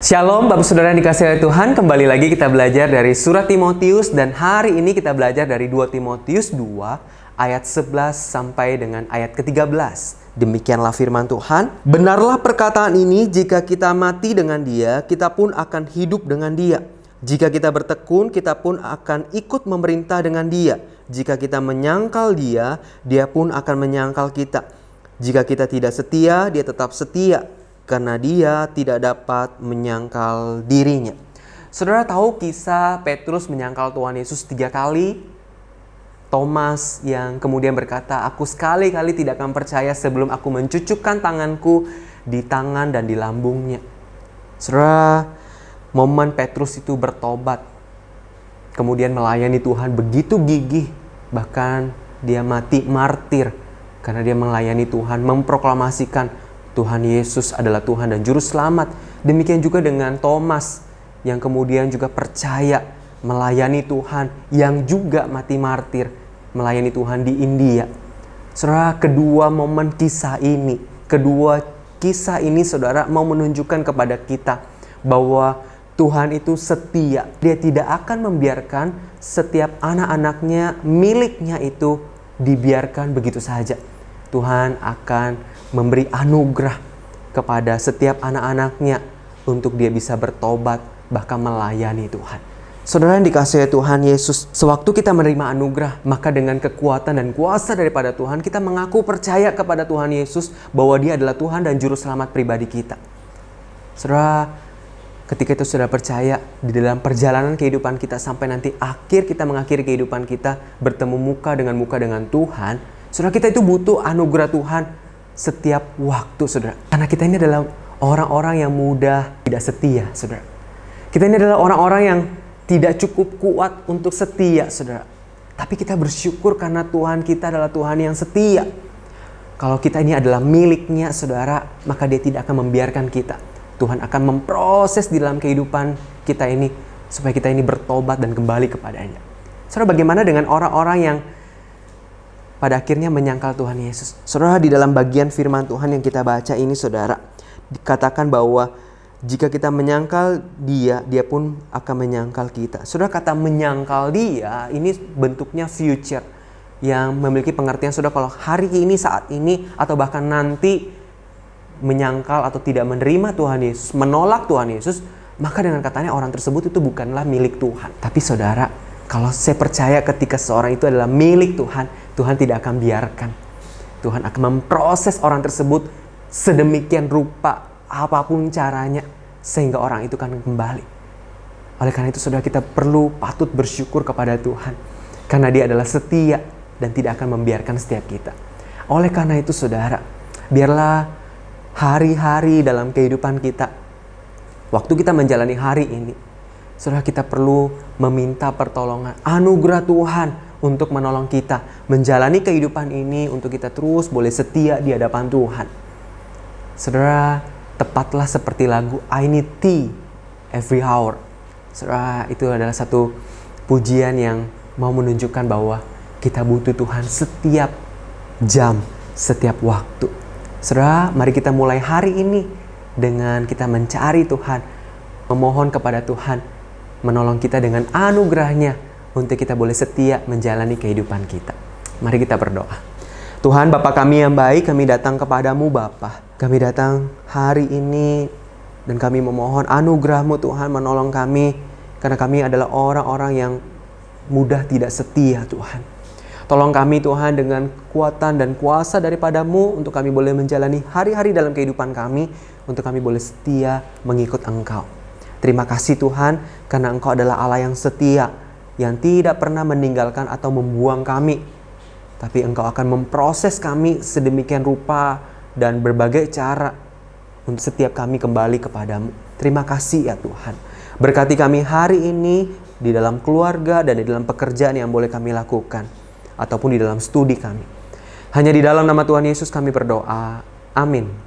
Shalom Bapak Saudara yang dikasihi oleh Tuhan, kembali lagi kita belajar dari surat Timotius dan hari ini kita belajar dari 2 Timotius 2 ayat 11 sampai dengan ayat ke-13. Demikianlah firman Tuhan. Benarlah perkataan ini, jika kita mati dengan Dia, kita pun akan hidup dengan Dia. Jika kita bertekun, kita pun akan ikut memerintah dengan Dia. Jika kita menyangkal Dia, Dia pun akan menyangkal kita. Jika kita tidak setia, Dia tetap setia, karena Dia tidak dapat menyangkal dirinya. Saudara tahu kisah Petrus menyangkal Tuhan Yesus 3 kali? Thomas yang kemudian berkata, "Aku sekali-kali tidak akan percaya sebelum aku mencucukkan tanganku di tangan dan di lambungnya." Saudara, momen Petrus itu bertobat, kemudian melayani Tuhan begitu gigih, bahkan dia mati martir karena dia melayani Tuhan, memproklamasikan Tuhan Yesus adalah Tuhan dan Juru Selamat. Demikian juga dengan Thomas yang kemudian juga percaya melayani Tuhan, yang juga mati martir melayani Tuhan di India. Saudara, kedua kisah ini saudara mau menunjukkan kepada kita bahwa Tuhan itu setia. Dia tidak akan membiarkan setiap anak-anaknya, miliknya itu dibiarkan begitu saja. Tuhan akan memberi anugerah kepada setiap anak-anaknya untuk dia bisa bertobat, bahkan melayani Tuhan. Saudara yang dikasihi Tuhan Yesus, sewaktu kita menerima anugerah, maka dengan kekuatan dan kuasa daripada Tuhan, kita mengaku percaya kepada Tuhan Yesus bahwa Dia adalah Tuhan dan Juru Selamat pribadi kita. Saudara, ketika itu sudah percaya, di dalam perjalanan kehidupan kita sampai nanti akhir kita mengakhiri kehidupan kita, bertemu muka dengan Tuhan, saudara, kita itu butuh anugerah Tuhan setiap waktu, saudara. Karena kita ini adalah orang-orang yang mudah tidak setia, saudara. Kita ini adalah orang-orang yang tidak cukup kuat untuk setia, saudara. Tapi kita bersyukur karena Tuhan kita adalah Tuhan yang setia. Kalau kita ini adalah miliknya, saudara, maka Dia tidak akan membiarkan kita. Tuhan akan memproses di dalam kehidupan kita ini supaya kita ini bertobat dan kembali kepadanya. Saudara, bagaimana dengan orang-orang yang pada akhirnya menyangkal Tuhan Yesus? Saudara, di dalam bagian firman Tuhan yang kita baca ini, saudara, dikatakan bahwa jika kita menyangkal Dia, Dia pun akan menyangkal kita. Saudara, kata menyangkal Dia ini bentuknya future yang memiliki pengertian, saudara, kalau hari ini, saat ini, atau bahkan nanti menyangkal atau tidak menerima Tuhan Yesus, menolak Tuhan Yesus, maka dengan katanya orang tersebut itu bukanlah milik Tuhan. Tapi saudara, kalau saya percaya ketika seorang itu adalah milik Tuhan, Tuhan tidak akan biarkan. Tuhan akan memproses orang tersebut sedemikian rupa, apapun caranya, sehingga orang itu akan kembali. Oleh karena itu, saudara, kita patut bersyukur kepada Tuhan, karena Dia adalah setia dan tidak akan membiarkan setiap kita. Oleh karena itu, saudara, biarlah hari-hari dalam kehidupan kita, waktu kita menjalani hari ini, saudara, kita perlu meminta pertolongan, anugerah Tuhan untuk menolong kita menjalani kehidupan ini, untuk kita terus boleh setia di hadapan Tuhan. Saudara, tepatlah seperti lagu I Need Thee Every Hour. Saudara, itu adalah satu pujian yang mau menunjukkan bahwa kita butuh Tuhan setiap jam, setiap waktu. Saudara, mari kita mulai hari ini dengan kita mencari Tuhan, memohon kepada Tuhan menolong kita dengan anugerahnya untuk kita boleh setia menjalani kehidupan kita. Mari kita berdoa. Tuhan, Bapa kami yang baik, kami datang kepadamu Bapa. Kami datang hari ini dan kami memohon anugerah-Mu Tuhan menolong kami, karena kami adalah orang-orang yang mudah tidak setia Tuhan. Tolong kami Tuhan dengan kekuatan dan kuasa daripada-Mu untuk kami boleh menjalani hari-hari dalam kehidupan kami, untuk kami boleh setia mengikut Engkau. Terima kasih Tuhan, karena Engkau adalah Allah yang setia, yang tidak pernah meninggalkan atau membuang kami. Tapi Engkau akan memproses kami sedemikian rupa dan berbagai cara untuk setiap kami kembali kepadamu. Terima kasih ya Tuhan. Berkati kami hari ini di dalam keluarga dan di dalam pekerjaan yang boleh kami lakukan, ataupun di dalam studi kami. Hanya di dalam nama Tuhan Yesus kami berdoa. Amin.